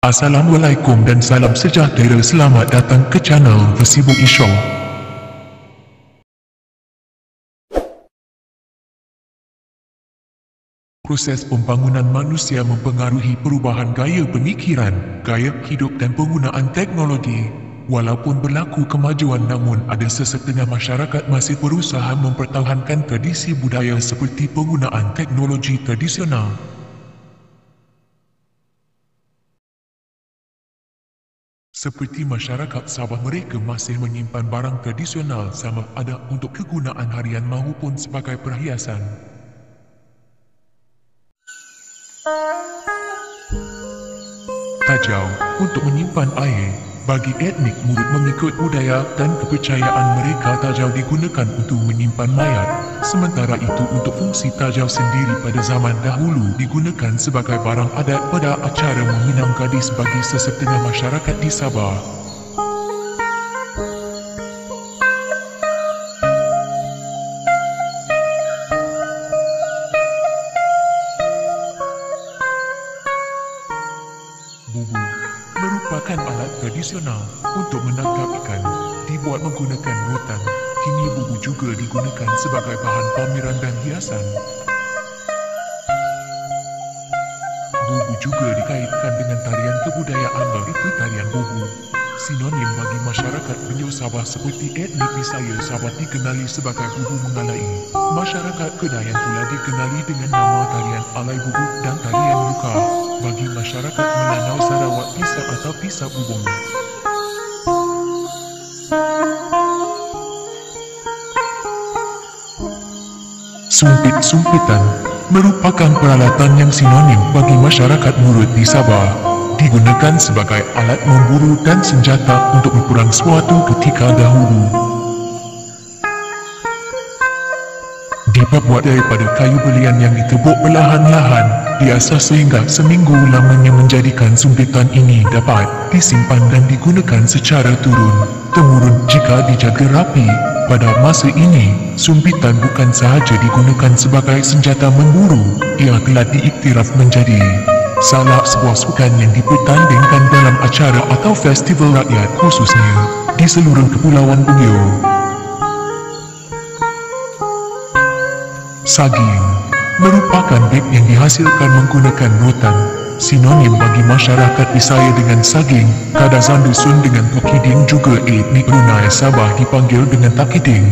Assalamualaikum dan salam sejahtera. Selamat datang ke channel Versibu Isho. Proses pembangunan manusia mempengaruhi perubahan gaya pemikiran, gaya hidup dan penggunaan teknologi. Walaupun berlaku kemajuan, namun ada sesetengah masyarakat masih berusaha mempertahankan tradisi budaya seperti penggunaan teknologi tradisional. Seperti masyarakat Sabah, mereka masih menyimpan barang tradisional sama ada untuk kegunaan harian maupun sebagai perhiasan. Tajau untuk menyimpan air. Bagi etnik Murut, mengikut budaya dan kepercayaan mereka, tajau digunakan untuk menyimpan mayat. Sementara itu, untuk fungsi tajau sendiri pada zaman dahulu digunakan sebagai barang adat pada acara meminang gadis bagi sesetengah masyarakat di Sabah. Bubu merupakan alat tradisional untuk menangkap ikan, dibuat menggunakan rotan. Kini bubu juga digunakan sebagai bahan pameran dan hiasan. Bubu juga dikaitkan dengan tarian kebudayaan, iaitu tarian bubu. Sinonim bagi masyarakat Benua Sabah seperti etnik Bisaya Sabah dikenali sebagai bubu mengalai. Masyarakat Kedayan pula dikenali dengan nama tarian alai bubu dan tarian luka. Bagi masyarakat Melanau Sarawak, pisah atau pisah bubung. Sumpit-sumpitan merupakan peralatan yang sinonim bagi masyarakat Murut di Sabah. Digunakan sebagai alat memburu dan senjata untuk berperang suatu ketika dahulu. Dibuat daripada kayu belian yang ditebuk perlahan-lahan, diasah sehingga seminggu lamanya, menjadikan sumpitan ini dapat disimpan dan digunakan secara turun-temurun jika dijaga rapi. Pada masa ini, sumpitan bukan sahaja digunakan sebagai senjata memburu, ia telah diiktiraf menjadi salah sebuah sukan yang dipertandingkan dalam acara atau festival rakyat, khususnya di seluruh Kepulauan Borneo. Saging merupakan beg yang dihasilkan menggunakan rotan. Sinonim bagi masyarakat Bisaya dengan saging. Kadazan dusun dengan takiding, juga etnik Brunei Sabah dipanggil dengan takiding.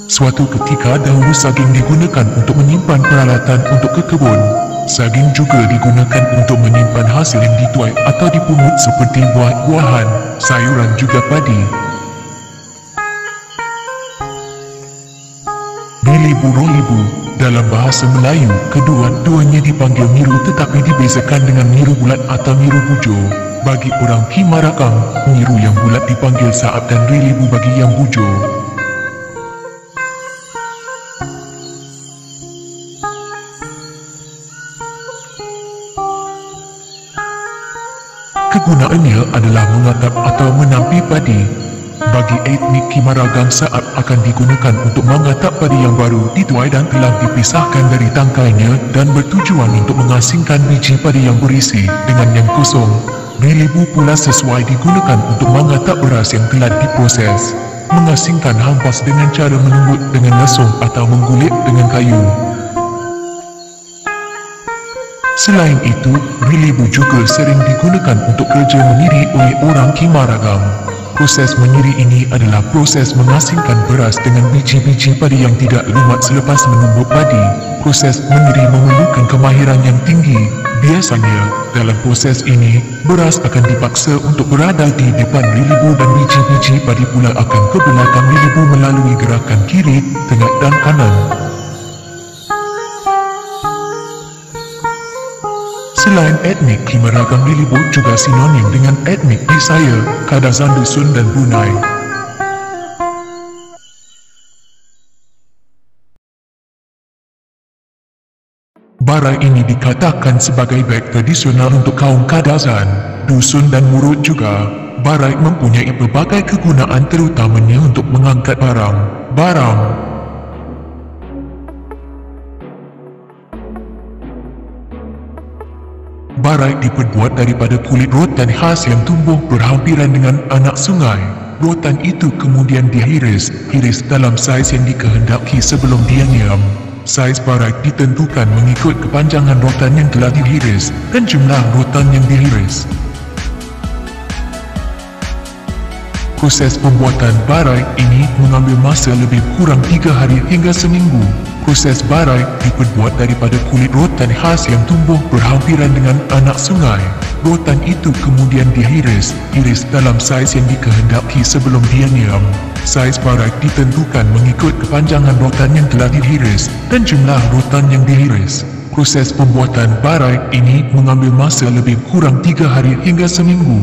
Suatu ketika dahulu saging digunakan untuk menyimpan peralatan untuk ke kebun. Saging juga digunakan untuk menyimpan hasil yang dituai atau dipungut seperti buah-buahan, sayuran juga padi. Milibu-rolibu dalam bahasa Melayu, kedua-duanya dipanggil miru tetapi dibezakan dengan miru bulat atau miru bujo. Bagi orang Kimarakang, miru yang bulat dipanggil saat dan rilibu bagi yang bujo. Kegunaannya adalah mengatap atau menampi padi. Bagi etnik Kimaragang, saat akan digunakan untuk mengatap padi yang baru dituai dan telah dipisahkan dari tangkainya dan bertujuan untuk mengasingkan biji padi yang berisi dengan yang kosong. Rilibu pula sesuai digunakan untuk mengatap beras yang telah diproses. Mengasingkan hampas dengan cara menumbuk dengan lesung atau menggulit dengan kayu. Selain itu, rilibu juga sering digunakan untuk kerja meniri oleh orang Kimaragam. Proses meniri ini adalah proses mengasingkan beras dengan biji-biji padi yang tidak lumat selepas menumbuk padi. Proses meniri memerlukan kemahiran yang tinggi. Biasanya, dalam proses ini, beras akan dipaksa untuk berada di depan rilibu dan biji-biji padi pula akan ke belakang rilibu melalui gerakan kiri, tengah dan kanan. Selain etnik Kimaragam, rilibu juga sinonim dengan etnik Bisaya, Kadazan Dusun dan Brunei. Barai ini dikatakan sebagai beg tradisional untuk kaum Kadazan, dusun dan murut juga. Barai mempunyai berbagai kegunaan terutamanya untuk mengangkat barang. Barai diperbuat daripada kulit rotan khas yang tumbuh berhampiran dengan anak sungai. Rotan itu kemudian dihiris dalam saiz yang dikehendaki sebelum dianyam. Saiz barai ditentukan mengikut kepanjangan rotan yang telah dihiris dan jumlah rotan yang dihiris. Proses pembuatan barai ini mengambil masa lebih kurang 3 hari hingga seminggu. Proses barai diperbuat daripada kulit rotan khas yang tumbuh berhampiran dengan anak sungai. Rotan itu kemudian dihiris dalam saiz yang dikehendaki sebelum dianyam. Saiz barai ditentukan mengikut kepanjangan rotan yang telah dihiris dan jumlah rotan yang dihiris. Proses pembuatan barai ini mengambil masa lebih kurang 3 hari hingga seminggu.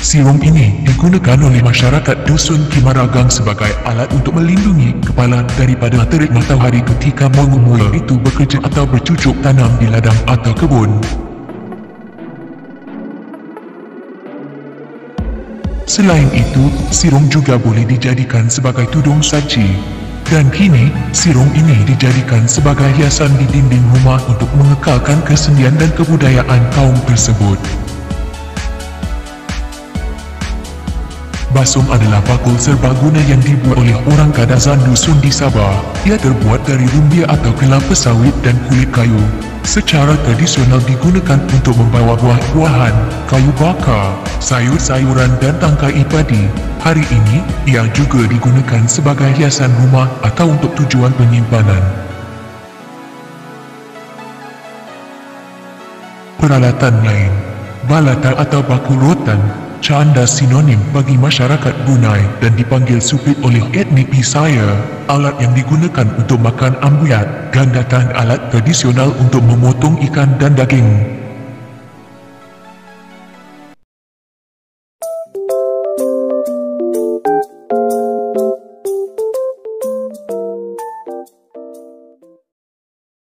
Sirong ini digunakan oleh masyarakat dusun Kimaragang sebagai alat untuk melindungi kepala daripada terik matahari ketika mula itu bekerja atau bercucuk tanam di ladang atau kebun. Selain itu, sirong juga boleh dijadikan sebagai tudung saji. Dan kini, sirong ini dijadikan sebagai hiasan di dinding rumah untuk mengekalkan kesenian dan kebudayaan kaum tersebut. Basum adalah bakul serbaguna yang dibuat oleh orang Kadazan dusun di Sabah. Ia terbuat dari rumbia atau kelapa sawit dan kulit kayu. Secara tradisional digunakan untuk membawa buah-buahan, kayu bakar, sayur-sayuran dan tangkai padi. Hari ini, ia juga digunakan sebagai hiasan rumah atau untuk tujuan penyimpanan. Peralatan lain, balata atau bakul rotan, canda sinonim bagi masyarakat Brunei dan dipanggil supit oleh etnik Bisaya. Alat yang digunakan untuk makan ambuyat, gandatan alat tradisional untuk memotong ikan dan daging.